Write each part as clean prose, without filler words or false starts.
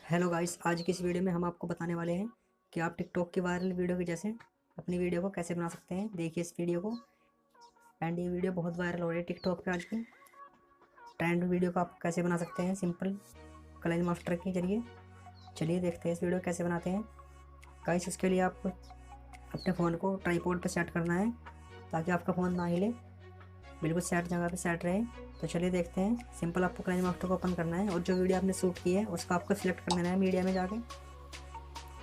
Hello guys, आज की इस वीडियो में हम आपको बताने वाले हैं कि आप टिकटॉक की वायरल वीडियो के जैसे अपनी वीडियो को कैसे बना सकते हैं। देखिए इस वीडियो को। एंड ये वीडियो बहुत वायरल हो रही है टिकटॉक पे। आज की ट्रेंड वीडियो को आप कैसे बना सकते हैं सिंपल कलेज मास्टर के जरिए। चलिए देखते हैं इस वीडियो कैसे बनाते हैं। गाइस, उसके लिए आपको अपने फ़ोन को ट्राईपॉड पे सेट करना है ताकि आपका फ़ोन ना हिले, बिल्कुल सेट जगह पे सेट रहे। तो चलिए देखते हैं। सिंपल आपको कलेज मास्टर को ओपन करना है और जो वीडियो आपने शूट की है उसका आपको सिलेक्ट कर लेना है मीडिया में जाके।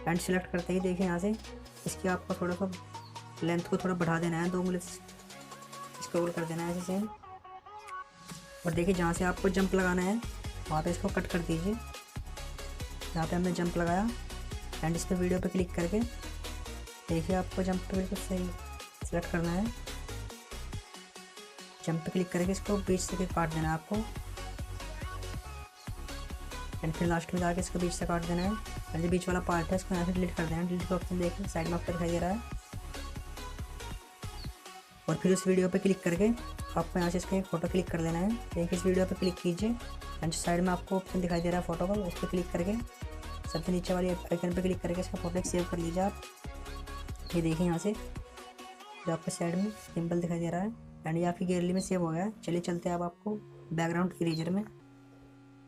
एंड सेलेक्ट करते ही देखिए यहाँ से इसकी आपको थोड़ा सा लेंथ को थोड़ा बढ़ा देना है, 2 उंगली स्क्रॉल कर देना है ऐसे सेम। और देखिए जहाँ से आपको जंप लगाना है वहाँ पे इसको कट कर दीजिए। यहाँ पे हमने जंप लगाया एंड इस पर वीडियो पे क्लिक करके देखिए आपको जंप पे बिल्कुल सही सेलेक्ट करना है। जंप पे क्लिक करके इसको बीच से काट देना है आपको। एंड फिर लास्ट में जाके इसको बीच से काट देना है। और जो बीच वाला पार्ट है इसको यहाँ से डिलीट कर देना है। डिलीट का ऑप्शन देखिए साइड में आपको दिखाई दे रहा है। और फिर उस वीडियो पे क्लिक करके आपको यहाँ से इसका एक फ़ोटो क्लिक कर देना है। देखिए इस वीडियो पे क्लिक कीजिए एंड जो साइड में आपको ऑप्शन दिखाई दे रहा है फ़ोटो का, उस पर क्लिक करके सबसे नीचे वाली आइकन पे क्लिक करके इसका फ़ोटो सेव कर लीजिए आप। ये देखिए यहाँ से जो आपके साइड में सिंपल दिखाई दे रहा है एंड ये आपकी गैलरी में सेव हो गया है। चलिए चलते हैं अब आपको बैकग्राउंड इरेजर में।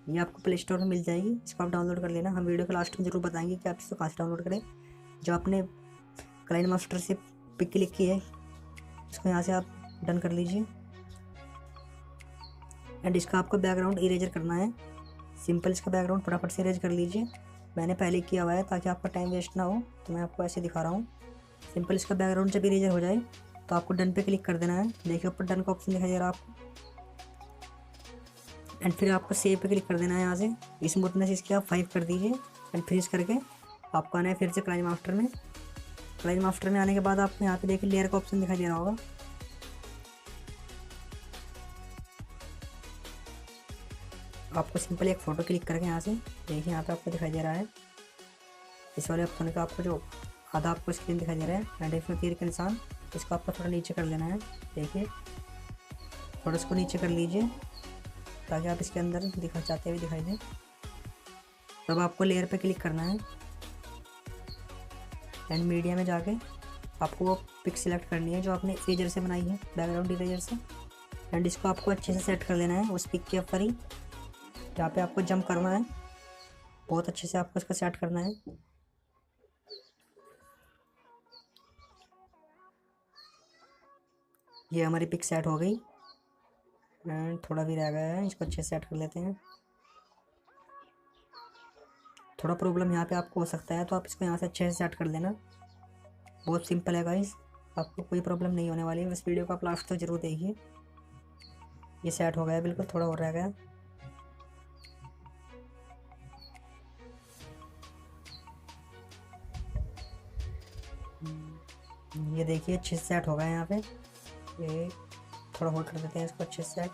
ये आपको प्ले स्टोर में मिल जाएगी, इसको आप डाउनलोड कर लेना। हम वीडियो के लास्ट में जरूर बताएंगे कि आप इसको कहाँ से डाउनलोड करें। जो आपने क्लाइन मास्टर से पिक क्लिक की है इसको यहाँ से आप डन कर लीजिए। एंड इसका आपको बैकग्राउंड इरेजर करना है। सिंपल इसका बैकग्राउंड फटाफट से इरेज कर लीजिए। मैंने पहले किया हुआ है ताकि आपका टाइम वेस्ट ना हो, तो मैं आपको ऐसे दिखा रहा हूँ। सिंपल इसका बैकग्राउंड जब इरेजर हो जाए तो आपको डन पे क्लिक कर देना है। देखिए ऊपर डन का ऑप्शन दिखाई दे रहा है आपको। एंड फिर आपको सेव पे क्लिक कर देना है। यहाँ से स्मूथनेस इसकी आप 5 कर दीजिए एंड फिनिश करके आपको आना है फिर से क्लाइन मास्टर में। क्लाइन मास्टर में आने के बाद आपको यहाँ पे देखिए लेयर का ऑप्शन दिखाई दे रहा होगा। आपको सिंपल एक फ़ोटो क्लिक करके यहाँ से देखिए यहाँ पे आपको दिखाई दे रहा है इस वाले ऑप्शन का आपको जो आधा आपको स्क्रीन दिखाई दे रहा है एंड इसमें तीर के निशान, इसको आपको थोड़ा नीचे कर लेना है। देखिए थोड़ा इसको नीचे कर लीजिए ताकि आप इसके अंदर दिखा चाहते हुए दिखाई दें। तब आपको लेयर पे क्लिक करना है एंड मीडिया में जाके आपको वो पिक सिलेक्ट करनी है जो आपने इरेजर से बनाई है, बैकग्राउंड इरेजर से। एंड इसको आपको अच्छे से सेट कर लेना है उस पिक के ऊपर ही जहाँ पे आपको जंप करना है। बहुत अच्छे से आपको इसको सेट करना है। ये हमारी पिक सेट हो गई एंड थोड़ा भी रह गया है, इसको अच्छे से सेट कर लेते हैं। थोड़ा प्रॉब्लम यहाँ पे आपको हो सकता है तो आप इसको यहाँ से अच्छे से सेट कर लेना। बहुत सिंपल है गाइस, आपको कोई प्रॉब्लम नहीं होने वाली है। इस वीडियो को आप लास्ट तक जरूर देखिए। ये सेट हो गया, बिल्कुल थोड़ा और रह गया। ये देखिए अच्छे से सेट हो गया है यहाँ पे। ये थोड़ा होल्ड कर देते हैं इसको अच्छे से सेट।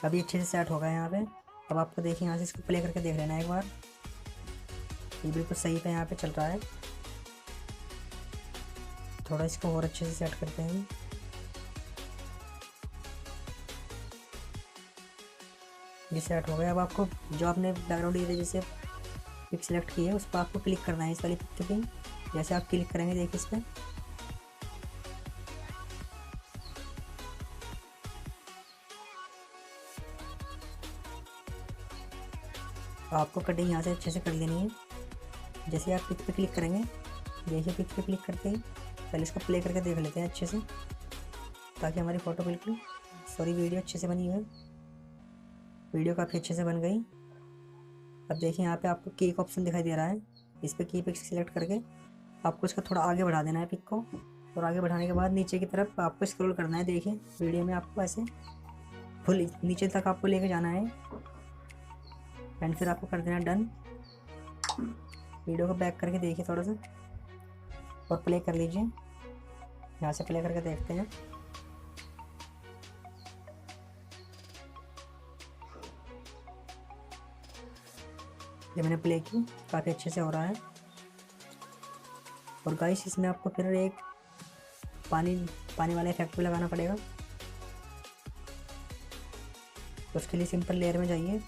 अभी अच्छे से सेट हो गया है यहाँ पे। अब आपको देखिए यहाँ से इसको प्ले करके देख लेना है एक बार। ये बिल्कुल सही पे यहाँ पे चल रहा है। थोड़ा इसको और अच्छे से सेट करते हैं। ये सेट हो गया। अब आपको जो आपने बैकग्राउंड इरेजर से पिक सिलेक्ट की है उस पर आपको क्लिक करना है, इस वाली पिक पे। जैसे आप क्लिक करेंगे देखिए इस पर आपको कटिंग यहाँ से अच्छे से कर लेनी है। जैसे आप पिक पे क्लिक करेंगे देखिए पिक पे क्लिक करते ही पहले इसको प्ले करके देख लेते हैं अच्छे से ताकि हमारी फ़ोटो बिल्कुल वीडियो अच्छे से बनी है। वीडियो काफ़ी अच्छे से बन गई। अब देखिए यहाँ पे आपको की का ऑप्शन दिखाई दे रहा है, इस पर की पिक सिलेक्ट करके आपको इसका थोड़ा आगे बढ़ा देना है पिक को। और आगे बढ़ाने के बाद नीचे की तरफ आपको स्क्रॉल करना है। देखिए वीडियो में आपको ऐसे फुल नीचे तक आपको लेके जाना है एंड फिर आपको कर देना डन। वीडियो को बैक करके देखिए थोड़ा सा और प्ले कर लीजिए। यहाँ से प्ले करके देखते हैं। ये मैंने प्ले की, काफ़ी अच्छे से हो रहा है। और गाइस इसमें आपको फिर एक पानी वाला इफेक्ट भी लगाना पड़ेगा। तो उसके लिए सिंपल लेयर में जाइए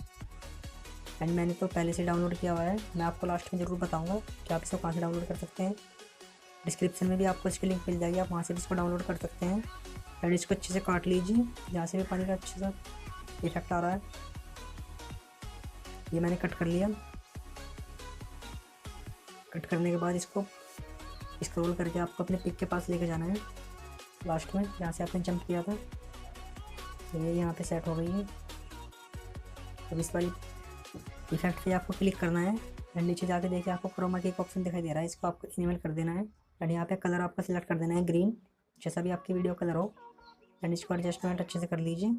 एंड मैंने तो पहले से डाउनलोड किया हुआ है, मैं आपको लास्ट में ज़रूर बताऊँगा कि आप इसको कहाँ से डाउनलोड कर सकते हैं। डिस्क्रिप्शन में भी आपको इसकी लिंक मिल जाएगी, आप वहाँ से भी इसको डाउनलोड कर सकते हैं। एंड इसको अच्छे से काट लीजिए, जहाँ से भी पानी का अच्छे से इफेक्ट आ रहा है। ये मैंने कट कर लिया। कट करने के बाद इसको स्क्रॉल करके आपको अपने पिक के पास लेके जाना है, लास्ट में जहाँ से आपने जंप किया था। ये यहाँ पे सेट हो गई है। अब इस वाली इफेक्ट पे आपको क्लिक करना है एंड नीचे जाके देखिए आपको क्रोमा की एक ऑप्शन दिखाई दे रहा है, इसको आपको इनेबल कर देना है। एंड यहाँ पे कलर आपका सिलेक्ट कर देना है ग्रीन, जैसा भी आपकी वीडियो कलर हो। एंड इसको एडजस्टमेंट अच्छे से कर लीजिए।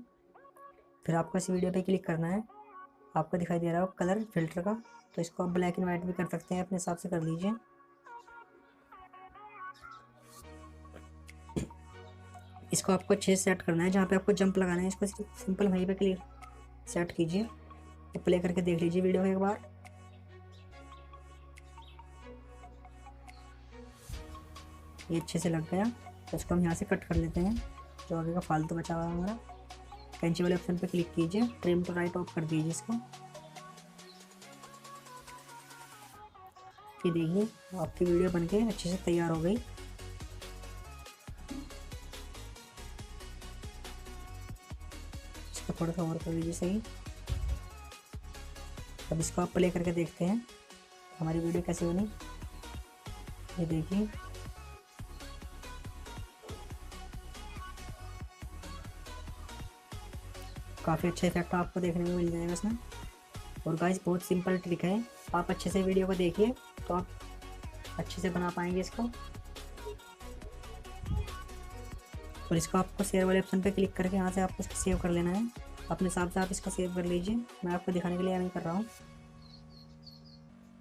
फिर आपको इस वीडियो पे क्लिक करना है, आपको दिखाई दे रहा है कलर फिल्टर का, तो इसको आप ब्लैक एंड वाइट भी कर सकते हैं, अपने हिसाब से कर लीजिए। इसको आपको अच्छे से सेट करना है, जहाँ पे आपको जंप लगाना है इसको सिंपल वहीं पे क्लिक सेट कीजिए। प्ले करके देख लीजिए वीडियो को एक बार। ये अच्छे से लग गया, तो इसको हम यहाँ से कट कर लेते हैं, जो आगे का फालतू बचा हुआ है हमारा। कैंची वाले ऑप्शन पे क्लिक कीजिए, ट्रिम टू राइट ऑफ कर दीजिए इसको। ये देखिए आपकी वीडियो बनके अच्छे से तैयार हो गई। इसको थोड़ा सा और कर लीजिए सही। अब इसको आप प्ले करके देखते हैं हमारी वीडियो कैसे बनी। ये देखिए काफ़ी अच्छा इफेक्ट आपको देखने को मिल जाएगा इसमें। और गाइस बहुत सिंपल ट्रिक है, आप अच्छे से वीडियो को देखिए तो आप अच्छे से बना पाएंगे इसको। और इसको आपको शेयर वाले ऑप्शन पे क्लिक करके यहाँ से आपको इसको सेव कर लेना है, अपने हिसाब से आप इसको सेव कर लीजिए। मैं आपको दिखाने के लिए नहीं कर रहा हूँ।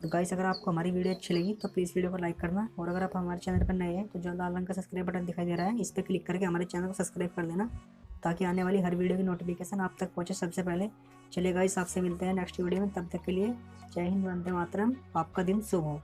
तो गाइस अगर आपको हमारी वीडियो अच्छी लगी तो प्लीज़ वीडियो को लाइक करना, और अगर आप हमारे चैनल पर नए हैं तो जो लाल रंग का सब्सक्राइब बटन दिखाई दे रहा है इस पर क्लिक करके हमारे चैनल को सब्सक्राइब कर लेना, ताकि आने वाली हर वीडियो की नोटिफिकेशन आप तक पहुँचे सबसे पहले। चलिए गाइस आपसे मिलते हैं नेक्स्ट वीडियो में, तब तक के लिए जय हिंद, वंदे मातरम। आपका दिन शुभ हो।